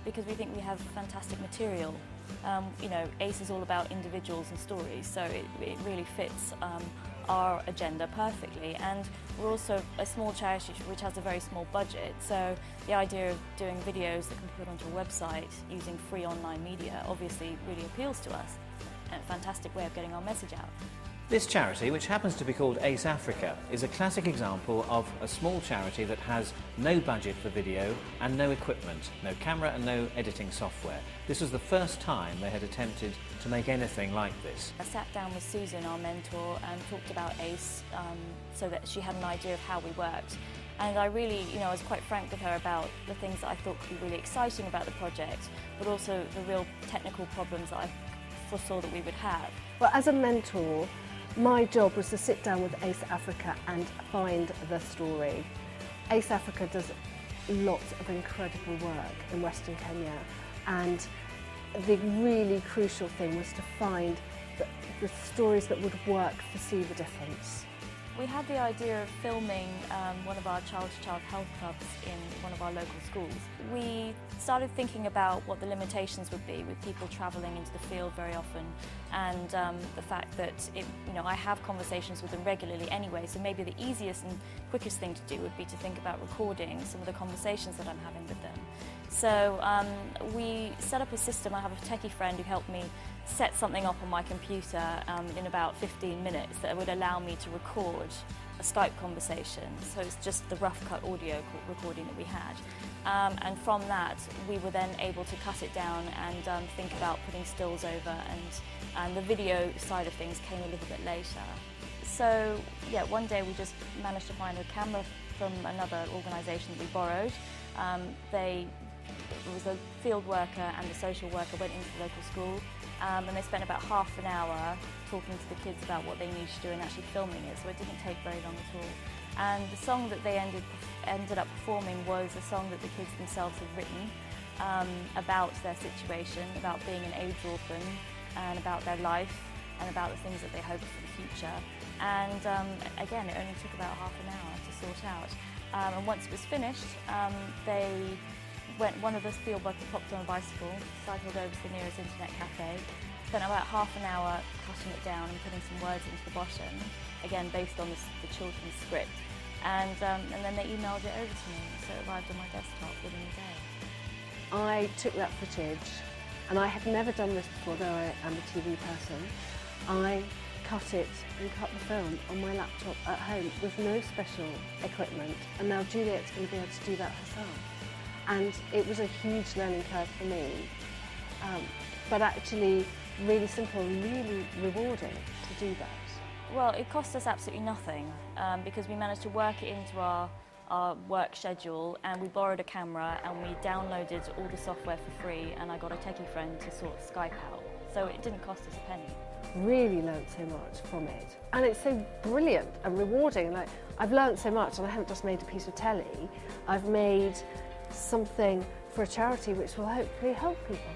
because we think we have fantastic material. You know, ACE is all about individuals and stories, so it really fits our agenda perfectly. And we're also a small charity which has a very small budget, so the idea of doing videos that can be put onto a website using free online media obviously really appeals to us. A fantastic way of getting our message out. This charity, which happens to be called ACE Africa, is a classic example of a small charity that has no budget for video and no equipment, no camera and no editing software. This was the first time they had attempted to make anything like this. I sat down with Susan, our mentor, and talked about ACE so that she had an idea of how we worked. And I really, I was quite frank with her about the things that I thought could be really exciting about the project, but also the real technical problems that I foresaw that we would have. Well, as a mentor, my job was to sit down with ACE Africa and find the story. ACE Africa does lots of incredible work in Western Kenya, and the really crucial thing was to find the stories that would work for See the Difference. We had the idea of filming one of our child-to-child health clubs in one of our local schools. We started thinking about what the limitations would be with people travelling into the field very often, and the fact that I have conversations with them regularly anyway, so maybe the easiest and quickest thing to do would be to think about recording some of the conversations that I'm having with them. So we set up a system. I have a techie friend who helped me set something up on my computer in about 15 minutes that would allow me to record a Skype conversation. So it's just the rough cut audio recording that we had. And from that, we were then able to cut it down and think about putting stills over, and the video side of things came a little bit later. So yeah, one day we just managed to find a camera from another organisation that we borrowed. It was a field worker and a social worker went into the local school, and they spent about half an hour talking to the kids about what they needed to do and actually filming it, so it didn't take very long at all. And the song that they ended up performing was a song that the kids themselves had written about their situation, about being an AIDS orphan, and about their life, and about the things that they hoped for the future. And again, it only took about half an hour to sort out. And once it was finished, one of the field workers popped on a bicycle, cycled over to the nearest internet cafe, spent about half an hour cutting it down and putting some words into the bottom, again based on the children's script, and then they emailed it over to me, so it arrived on my desktop within a day. I took that footage, and I had never done this before, though I am a TV person. I cut it and cut the film on my laptop at home with no special equipment, and now Juliet's going to be able to do that herself. And it was a huge learning curve for me, but actually really simple and really rewarding to do that. Well, it cost us absolutely nothing because we managed to work it into our work schedule, and we borrowed a camera and we downloaded all the software for free, and I got a techie friend to sort Skype out, so it didn't cost us a penny. Really learnt so much from it, and it's so brilliant and rewarding. Like, I've learnt so much, and I haven't just made a piece of telly, I've made something for a charity which will hopefully help people.